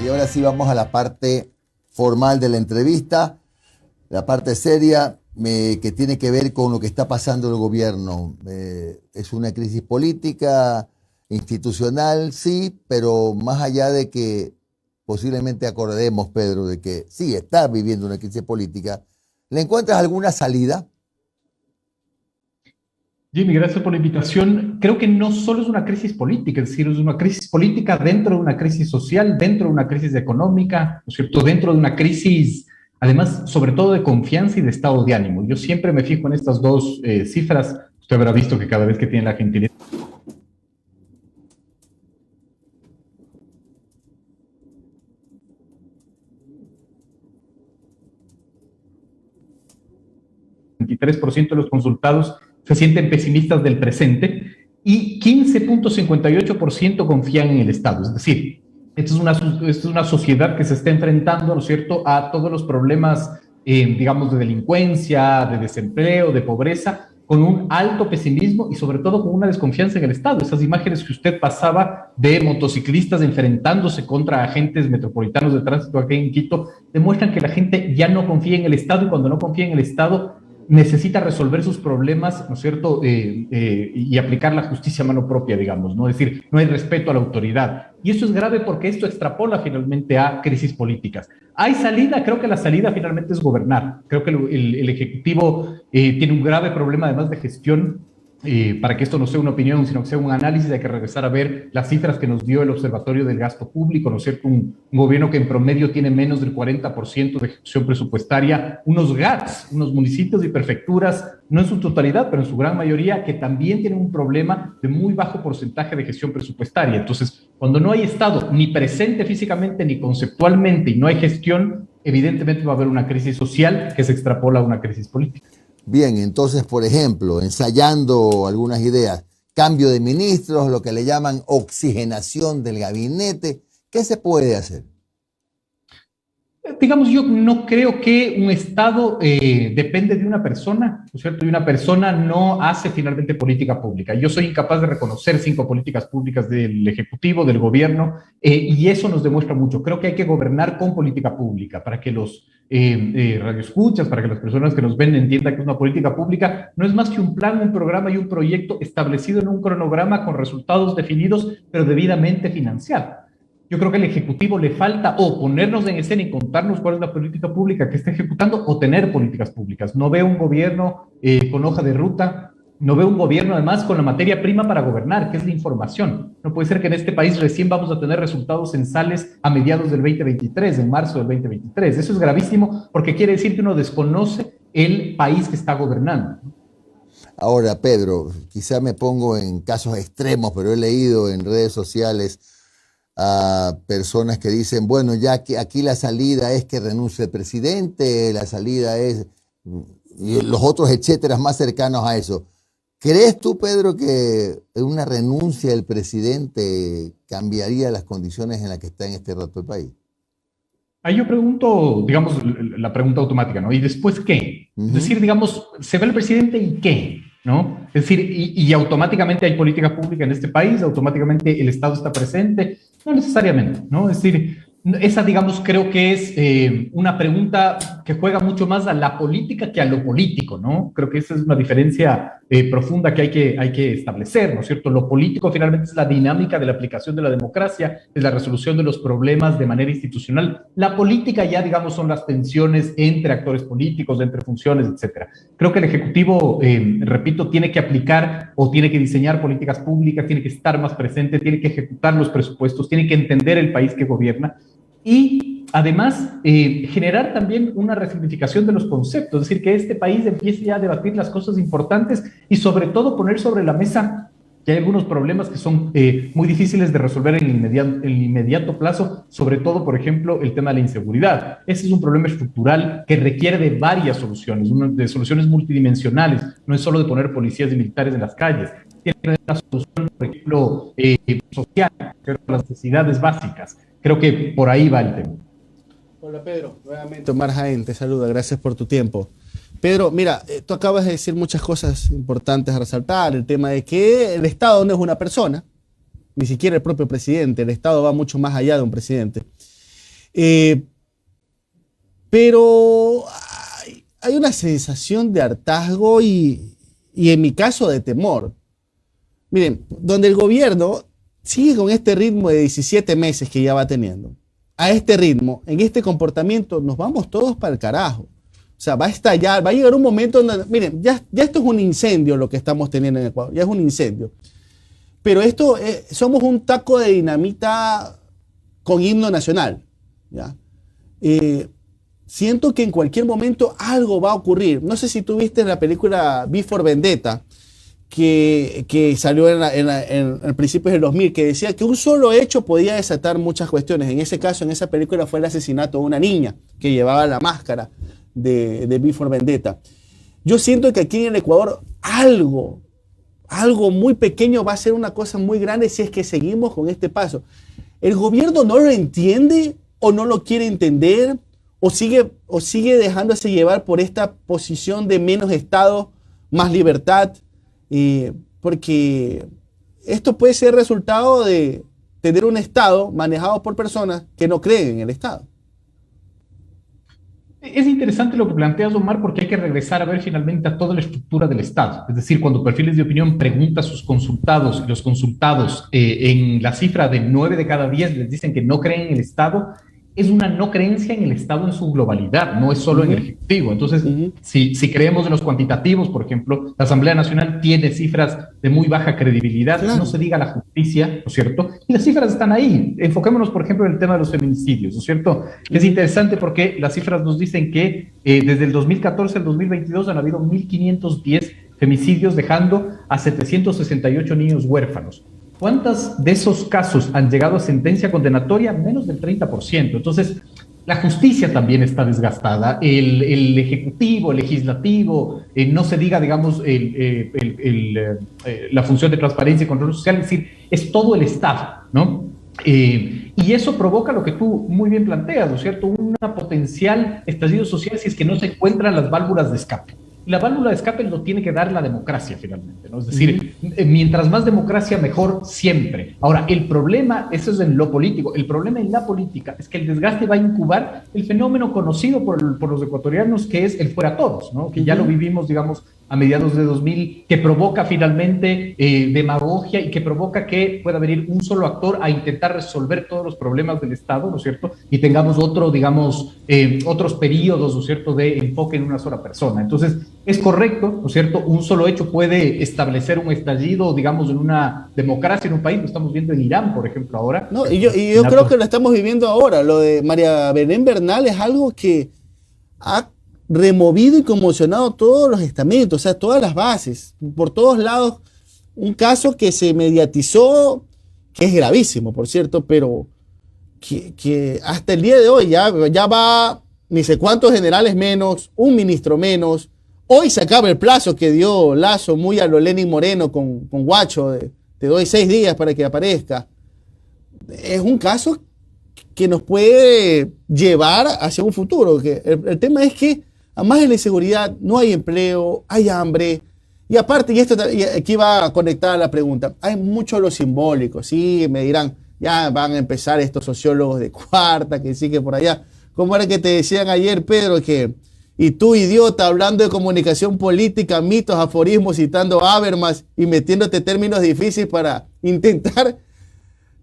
Y ahora sí vamos a la parte formal de la entrevista, la parte seria que tiene que ver con lo que está pasando en el gobierno. Es una crisis política, institucional, sí, pero más allá de que posiblemente acordemos, Pedro, de que sí, está viviendo una crisis política, ¿le encuentras alguna salida? Jimmy, gracias por la invitación. Creo que no solo es una crisis política, es decir, es una crisis política dentro de una crisis social, dentro de una crisis económica, ¿no es cierto? Dentro de una crisis, además, sobre todo de confianza y de estado de ánimo. Yo siempre me fijo en estas dos cifras. Usted habrá visto que cada vez que tiene la gentileza el 23% de los consultados se sienten pesimistas del presente y 15.58% confían en el Estado. Es decir, esta es una sociedad que se está enfrentando, ¿no es cierto?, a todos los problemas, digamos, de delincuencia, de desempleo, de pobreza, con un alto pesimismo y sobre todo con una desconfianza en el Estado. Esas imágenes que usted pasaba de motociclistas enfrentándose contra agentes metropolitanos de tránsito aquí en Quito demuestran que la gente ya no confía en el Estado y cuando no confía en el Estado necesita resolver sus problemas, ¿no es cierto?, y aplicar la justicia a mano propia, digamos, ¿no? Es decir, no hay respeto a la autoridad. Y eso es grave porque esto extrapola finalmente a crisis políticas. ¿Hay salida? Creo que la salida finalmente es gobernar. Creo que el Ejecutivo tiene un grave problema además de gestión. Para que esto no sea una opinión, sino que sea un análisis, hay que regresar a ver las cifras que nos dio el Observatorio del Gasto Público, ¿no es cierto? Un gobierno que en promedio tiene menos del 40% de ejecución presupuestaria, unos GATS, unos municipios y prefecturas, no en su totalidad, pero en su gran mayoría, que también tienen un problema de muy bajo porcentaje de gestión presupuestaria. Entonces, cuando no hay Estado ni presente físicamente ni conceptualmente y no hay gestión, evidentemente va a haber una crisis social que se extrapola a una crisis política. Bien, entonces, por ejemplo, ensayando algunas ideas, cambio de ministros, lo que le llaman oxigenación del gabinete, ¿qué se puede hacer? Digamos, yo no creo que un Estado depende de una persona, ¿no es cierto? Y una persona no hace finalmente política pública. Yo soy incapaz de reconocer 5 políticas públicas del Ejecutivo, del gobierno, y eso nos demuestra mucho. Creo que hay que gobernar con política pública para que los radioescuchas, para que las personas que nos ven entiendan que es una política pública, no es más que un plan, un programa y un proyecto establecido en un cronograma con resultados definidos, pero debidamente financiado. Yo creo que al Ejecutivo le falta o ponernos en escena y contarnos cuál es la política pública que está ejecutando o tener políticas públicas. No veo un gobierno con hoja de ruta, no veo un gobierno además con la materia prima para gobernar, que es la información. No puede ser que en este país recién vamos a tener resultados censales a mediados del 2023, en marzo del 2023. Eso es gravísimo porque quiere decir que uno desconoce el país que está gobernando. Ahora, Pedro, quizá me pongo en casos extremos, pero he leído en redes sociales a personas que dicen, bueno, ya que aquí la salida es que renuncie el presidente, la salida es, y los otros etcétera más cercanos a eso. ¿Crees tú, Pedro, que una renuncia del presidente cambiaría las condiciones en las que está en este rato el país? Ahí yo pregunto, digamos, la pregunta automática, ¿no? ¿Y después qué? Es decir, digamos, se va el presidente y ¿qué? ¿No? Es decir, y automáticamente hay política pública en este país, automáticamente el Estado está presente, no necesariamente, ¿no? Es decir, esa, digamos, creo que es una pregunta que juega mucho más a la política que a lo político, ¿no? Creo que esa es una diferencia profunda que hay que establecer, ¿no es cierto? Lo político finalmente es la dinámica de la aplicación de la democracia, es la resolución de los problemas de manera institucional. La política ya, digamos, son las tensiones entre actores políticos, entre funciones, etcétera. Creo que el Ejecutivo, repito, tiene que aplicar o tiene que diseñar políticas públicas, tiene que estar más presente, tiene que ejecutar los presupuestos, tiene que entender el país que gobierna y además generar también una resignificación de los conceptos, es decir, que este país empiece ya a debatir las cosas importantes y sobre todo poner sobre la mesa que hay algunos problemas que son muy difíciles de resolver en el inmediato plazo, sobre todo, por ejemplo, el tema de la inseguridad. Ese es un problema estructural que requiere de varias soluciones, de soluciones multidimensionales, no es solo de poner policías y militares en las calles, tiene que tener una solución, por ejemplo, social, las necesidades básicas. Creo que por ahí va el tema. Hola Pedro, nuevamente Omar Jaén te saluda, gracias por tu tiempo. Pedro, mira, tú acabas de decir muchas cosas importantes a resaltar, el tema de que el Estado no es una persona, ni siquiera el propio presidente, el Estado va mucho más allá de un presidente. Eh, pero hay una sensación de hartazgo y en mi caso de temor. Miren, donde el gobierno sigue con este ritmo de 17 meses que ya va teniendo, a este ritmo, en este comportamiento, nos vamos todos para el carajo. O sea, va a estallar, va a llegar un momento donde, miren, ya esto es un incendio lo que estamos teniendo en Ecuador, ya es un incendio. Pero esto, somos un taco de dinamita con himno nacional, ¿ya? Siento que en cualquier momento algo va a ocurrir. No sé si tú viste la película V for Vendetta, que salió en principios del 2000, que decía que un solo hecho podía desatar muchas cuestiones. En ese caso, en esa película fue el asesinato de una niña que llevaba la máscara de V for Vendetta. Yo siento que aquí en el Ecuador algo muy pequeño va a ser una cosa muy grande si es que seguimos con este paso. El gobierno no lo entiende o no lo quiere entender o sigue dejándose llevar por esta posición de menos Estado, más libertad, porque esto puede ser resultado de tener un Estado manejado por personas que no creen en el Estado. Es interesante lo que planteas, Omar, porque hay que regresar a ver finalmente a toda la estructura del Estado. Es decir, cuando Perfiles de Opinión pregunta a sus consultados y los consultados en la cifra de 9 de cada 10 les dicen que no creen en el Estado, es una no creencia en el Estado en su globalidad, no es solo en el Ejecutivo. Entonces, si creemos en los cuantitativos, por ejemplo, la Asamblea Nacional tiene cifras de muy baja credibilidad, claro. No se diga la justicia, ¿no es cierto? Y las cifras están ahí. Enfoquémonos, por ejemplo, en el tema de los feminicidios, ¿no es cierto? Es interesante porque las cifras nos dicen que desde el 2014 al 2022 han habido 1.510 femicidios, dejando a 768 niños huérfanos. ¿Cuántos de esos casos han llegado a sentencia condenatoria? Menos del 30%. Entonces, la justicia también está desgastada. El Ejecutivo, el Legislativo, no se diga, digamos, la función de transparencia y control social, es decir, es todo el Estado, ¿no? Y eso provoca lo que tú muy bien planteas, ¿no es cierto? Una potencial estallido social si es que no se encuentran las válvulas de escape. La válvula de escape lo tiene que dar la democracia finalmente, ¿no? Es decir, mientras más democracia, mejor siempre. Ahora, el problema, eso es en lo político, el problema en la política es que el desgaste va a incubar el fenómeno conocido por los ecuatorianos, que es el fuera todos, ¿no? Que ya lo vivimos, digamos, a mediados de 2000, que provoca finalmente demagogia y que provoca que pueda venir un solo actor a intentar resolver todos los problemas del Estado, ¿no es cierto? Y tengamos otros periodos, ¿no es cierto?, de enfoque en una sola persona. Entonces, es correcto, ¿no es cierto? Un solo hecho puede establecer un estallido, digamos, en una democracia, en un país. Lo estamos viendo en Irán, por ejemplo, ahora. No, y yo creo que lo estamos viviendo ahora. Lo de María Belén Bernal es algo que ha removido y conmocionado todos los estamentos, o sea, todas las bases, por todos lados. Un caso que se mediatizó, que es gravísimo, por cierto, pero que hasta el día de hoy ya va ni sé cuántos generales menos, un ministro menos. Hoy se acaba el plazo que dio Lazo muy a lo Lenin Moreno con Guacho, te doy 6 días para que aparezca. Es un caso que nos puede llevar hacia un futuro. Que el tema es que, además de la inseguridad, no hay empleo, hay hambre. Y aparte, y aquí va a conectar la pregunta, hay mucho lo simbólico. Sí, me dirán, ya van a empezar estos sociólogos de cuarta, que sí, que por allá. ¿Cómo era que te decían ayer, Pedro, que... Y tú, idiota, hablando de comunicación política, mitos, aforismos, citando a Habermas y metiéndote términos difíciles para intentar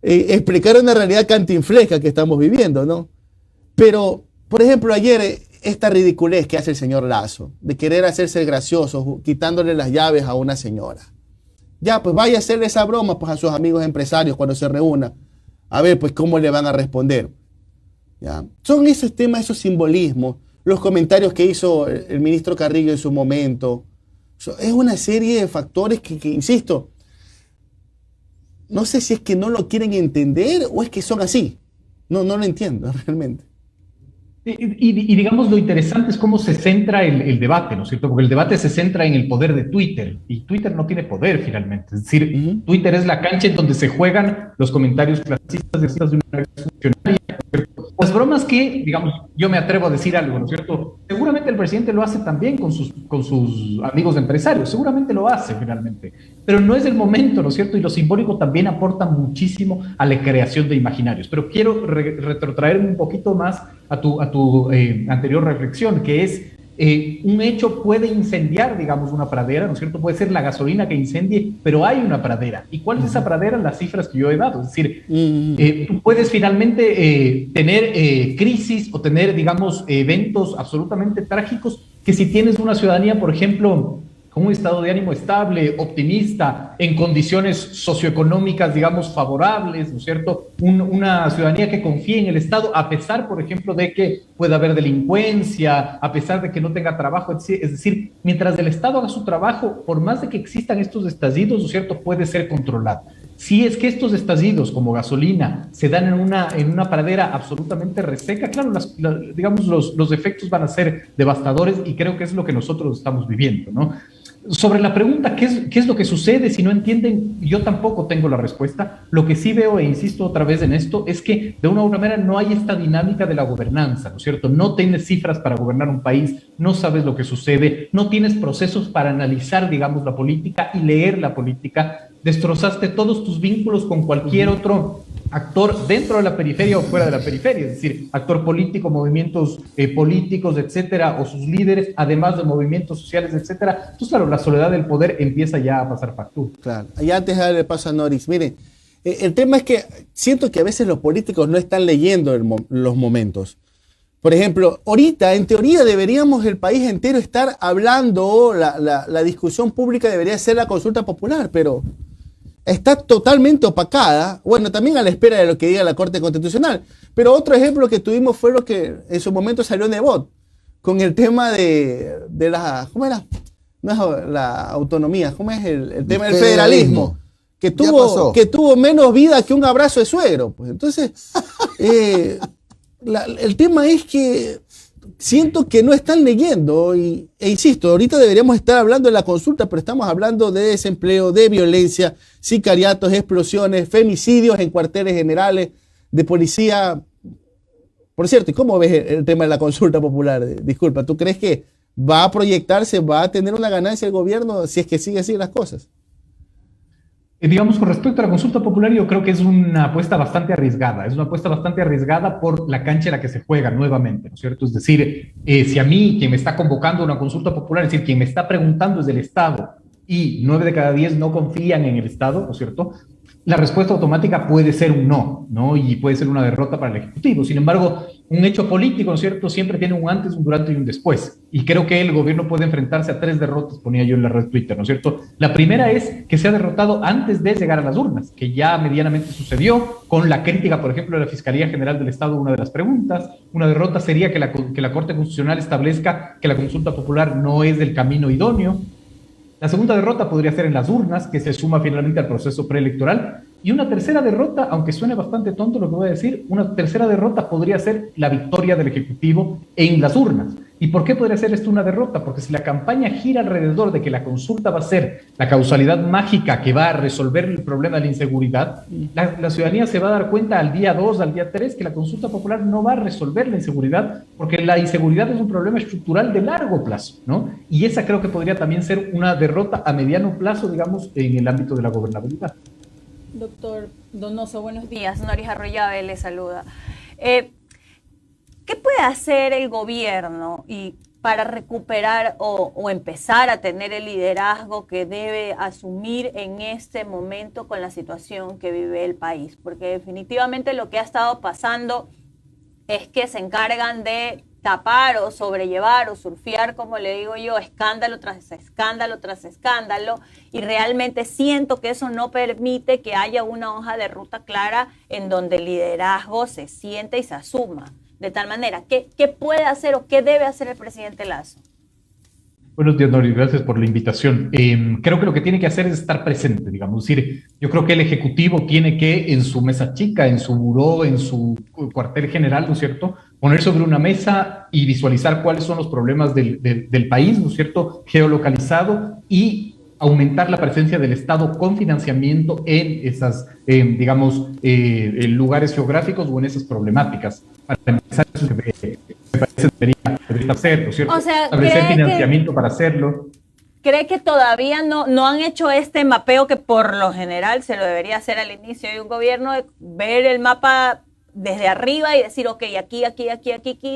explicar una realidad cantinflesca que estamos viviendo, ¿no? Pero, por ejemplo, ayer esta ridiculez que hace el señor Lazo, de querer hacerse el gracioso, quitándole las llaves a una señora. Ya, pues vaya a hacerle esa broma pues, a sus amigos empresarios cuando se reúnan. A ver, pues, cómo le van a responder. ¿Ya? Son esos temas, esos simbolismos. Los comentarios que hizo el ministro Carrillo en su momento. Es una serie de factores que, insisto, no sé si es que no lo quieren entender o es que son así. No lo entiendo realmente. Y digamos, lo interesante es cómo se centra el debate, ¿no es cierto? Porque el debate se centra en el poder de Twitter, y Twitter no tiene poder finalmente. Es decir, Twitter es la cancha en donde se juegan los comentarios clasistas de una red funcionaria. Las bromas que, digamos, yo me atrevo a decir algo, ¿no es cierto? Seguramente el el presidente lo hace también con sus amigos empresarios, seguramente lo hace finalmente, pero no es el momento, ¿no es cierto? Y lo simbólico también aporta muchísimo a la creación de imaginarios. Pero quiero retrotraerme un poquito más a tu anterior reflexión, que es un hecho puede incendiar, digamos, una pradera, ¿no es cierto? Puede ser la gasolina que incendie, pero hay una pradera. ¿Y cuál es esa pradera? Las cifras que yo he dado. Es decir, tú puedes finalmente tener crisis o tener, digamos, eventos absolutamente trágicos que si tienes una ciudadanía, por ejemplo, con un estado de ánimo estable, optimista, en condiciones socioeconómicas, digamos, favorables, ¿no es cierto? Una ciudadanía que confíe en el Estado, a pesar, por ejemplo, de que pueda haber delincuencia, a pesar de que no tenga trabajo, es decir, mientras el Estado haga su trabajo, por más de que existan estos estallidos, ¿no es cierto?, puede ser controlado. Si es que estos estallidos, como gasolina, se dan en una pradera absolutamente reseca, claro, digamos, los efectos van a ser devastadores y creo que es lo que nosotros estamos viviendo, ¿no? Sobre la pregunta, ¿qué es lo que sucede si no entienden? Yo tampoco tengo la respuesta. Lo que sí veo, e insisto otra vez en esto, es que de una u otra manera no hay esta dinámica de la gobernanza, ¿no es cierto? No tienes cifras para gobernar un país, no sabes lo que sucede, no tienes procesos para analizar, digamos, la política y leer la política. Destrozaste todos tus vínculos con cualquier otro actor dentro de la periferia o fuera de la periferia, es decir, actor político, movimientos políticos, etcétera, o sus líderes, además de movimientos sociales, etcétera. Entonces, claro, la soledad del poder empieza ya a pasar factura. Claro, y antes de darle paso a Noris, miren, el tema es que siento que a veces los políticos no están leyendo los momentos. Por ejemplo, ahorita, en teoría, deberíamos el país entero estar hablando, la discusión pública debería ser la consulta popular, pero está totalmente opacada, bueno, también a la espera de lo que diga la Corte Constitucional. Pero otro ejemplo que tuvimos fue lo que en su momento salió Nebot, con el tema de la, ¿cómo era? No es la autonomía, ¿cómo es el tema del federalismo? Que tuvo menos vida que un abrazo de suegro. Pues. Entonces, el tema es que siento que no están leyendo e insisto, ahorita deberíamos estar hablando de la consulta, pero estamos hablando de desempleo, de violencia, sicariatos, explosiones, femicidios en cuarteles generales de policía. Por cierto, ¿y cómo ves el tema de la consulta popular? Disculpa, ¿tú crees que va a proyectarse, va a tener una ganancia el gobierno si es que sigue así las cosas? Digamos, con respecto a la consulta popular, yo creo que es una apuesta bastante arriesgada. Es una apuesta bastante arriesgada por la cancha en la que se juega nuevamente, ¿no es cierto? Es decir, si a mí, quien me está convocando a una consulta popular, es decir, quien me está preguntando es del Estado y 9 de cada 10 no confían en el Estado, ¿no es cierto? La respuesta automática puede ser un no, ¿no? Y puede ser una derrota para el Ejecutivo. Sin embargo, un hecho político, ¿no es cierto?, siempre tiene un antes, un durante y un después. Y creo que el gobierno puede enfrentarse a 3 derrotas, ponía yo en la red Twitter, ¿no es cierto? La primera es que se ha derrotado antes de llegar a las urnas, que ya medianamente sucedió con la crítica, por ejemplo, de la Fiscalía General del Estado, una de las preguntas. Una derrota sería que la Corte Constitucional establezca que la consulta popular no es el camino idóneo. La segunda derrota podría ser en las urnas, que se suma finalmente al proceso preelectoral. Y una tercera derrota, aunque suene bastante tonto lo que voy a decir, una tercera derrota podría ser la victoria del Ejecutivo en las urnas. ¿Y por qué podría ser esto una derrota? Porque si la campaña gira alrededor de que la consulta va a ser la causalidad mágica que va a resolver el problema de la inseguridad, la ciudadanía se va a dar cuenta al día 2, al día 3, que la consulta popular no va a resolver la inseguridad, porque la inseguridad es un problema estructural de largo plazo, ¿no? Y esa creo que podría también ser una derrota a mediano plazo, digamos, en el ámbito de la gobernabilidad. Doctor Donoso, buenos días. Noris Arroyave le saluda. ¿Qué puede hacer el gobierno para recuperar o empezar a tener el liderazgo que debe asumir en este momento con la situación que vive el país? Porque definitivamente lo que ha estado pasando es que se encargan de tapar o sobrellevar o surfear, como le digo yo, escándalo tras escándalo tras escándalo, y realmente siento que eso no permite que haya una hoja de ruta clara en donde el liderazgo se siente y se asuma. De tal manera, ¿qué puede hacer o qué debe hacer el presidente Lasso? Buenos días, Noris, gracias por la invitación. Creo que lo que tiene que hacer es estar presente, digamos. Es decir, yo creo que el Ejecutivo tiene que, en su mesa chica, en su buró, en su cuartel general, ¿no es cierto?, poner sobre una mesa y visualizar cuáles son los problemas del país, ¿no es cierto?, geolocalizado, y aumentar la presencia del Estado con financiamiento en esas, digamos, lugares geográficos o en esas problemáticas. Para empezar, eso me parece debería hacerlo, ¿cierto? O sea, Establecer ¿cree financiamiento para hacerlo. ¿Cree que todavía no han hecho este mapeo que por lo general se lo debería hacer al inicio de un gobierno, de ver el mapa desde arriba y decir, ok, aquí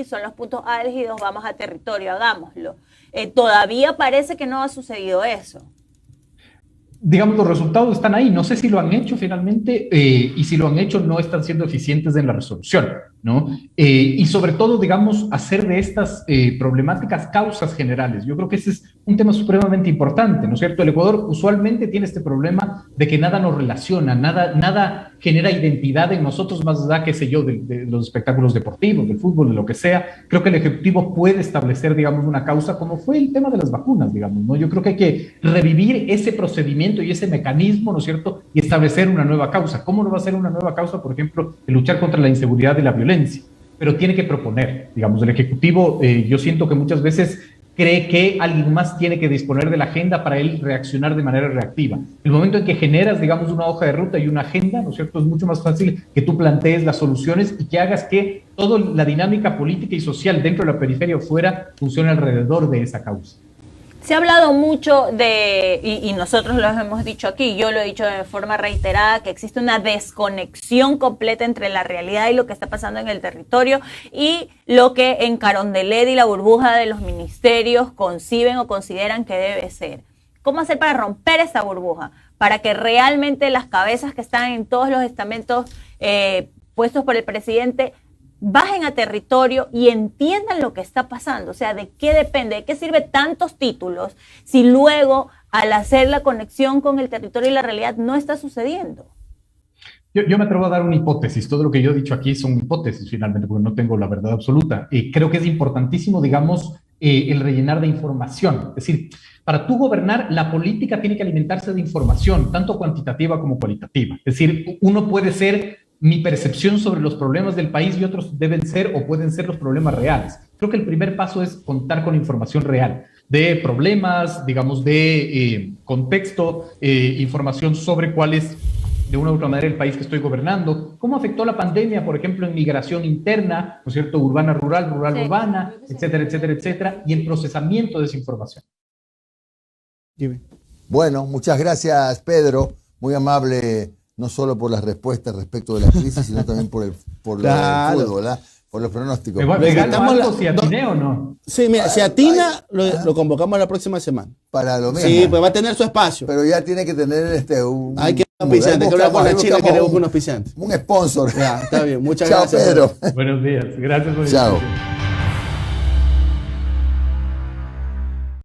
son los puntos álgidos, vamos a territorio, hagámoslo? Todavía parece que no ha sucedido eso. Digamos, los resultados están ahí. No sé si lo han hecho finalmente y si lo han hecho no están siendo eficientes en la resolución, ¿no? Y sobre todo, digamos, hacer de estas problemáticas causas generales. Yo creo que ese es un tema supremamente importante, ¿no es cierto? El Ecuador usualmente tiene este problema de que nada nos relaciona, nada genera identidad en nosotros más allá, qué sé yo, de los espectáculos deportivos, del fútbol, de lo que sea. Creo que el Ejecutivo puede establecer, digamos, una causa como fue el tema de las vacunas, digamos, ¿no? Yo creo que hay que revivir ese procedimiento y ese mecanismo, ¿no es cierto? Y establecer una nueva causa. ¿Cómo no va a ser una nueva causa, por ejemplo, el luchar contra la inseguridad y la violencia? Pero tiene que proponer, digamos, el Ejecutivo, yo siento que muchas veces cree que alguien más tiene que disponer de la agenda para él reaccionar de manera reactiva. El momento en que generas, digamos, una hoja de ruta y una agenda, ¿no es cierto? Es mucho más fácil que tú plantees las soluciones y que hagas que toda la dinámica política y social dentro de la periferia o fuera funcione alrededor de esa causa. Se ha hablado mucho y nosotros lo hemos dicho aquí, yo lo he dicho de forma reiterada, que existe una desconexión completa entre la realidad y lo que está pasando en el territorio y lo que en Carondelet y la burbuja de los ministerios conciben o consideran que debe ser. ¿Cómo hacer para romper esa burbuja? Para que realmente las cabezas que están en todos los estamentos puestos por el presidente bajen a territorio y entiendan lo que está pasando, o sea, de qué depende, de qué sirve tantos títulos si luego al hacer la conexión con el territorio y la realidad no está sucediendo. Yo me atrevo a dar una hipótesis, todo lo que yo he dicho aquí son hipótesis finalmente, porque no tengo la verdad absoluta. Creo que es importantísimo, digamos, el rellenar de información, es decir, para tú gobernar, la política tiene que alimentarse de información, tanto cuantitativa como cualitativa, es decir, uno puede ser mi percepción sobre los problemas del país y otros deben ser o pueden ser los problemas reales. Creo que el primer paso es contar con información real de problemas, digamos, de contexto, información sobre cuál es, de una u otra manera, el país que estoy gobernando, cómo afectó la pandemia, por ejemplo, en migración interna, ¿no es cierto?, urbana-rural, rural-urbana, etcétera, etcétera, etcétera, y el procesamiento de esa información. Bueno, muchas gracias, Pedro, muy amable, no solo por las respuestas respecto de la crisis, sino también por el fútbol, ¿verdad? Por los pronósticos. ¿Me ganamos si atiné o no? Sí, mira, si atina, lo convocamos la próxima semana. Para lo mismo. Sí, pues va a tener su espacio. Pero ya tiene que tener hay que un auspiciante, que hablar con la China, queremos un auspiciante. Un sponsor. Ya, está bien, muchas Chao, gracias. Pedro. Buenos días, gracias por Chao.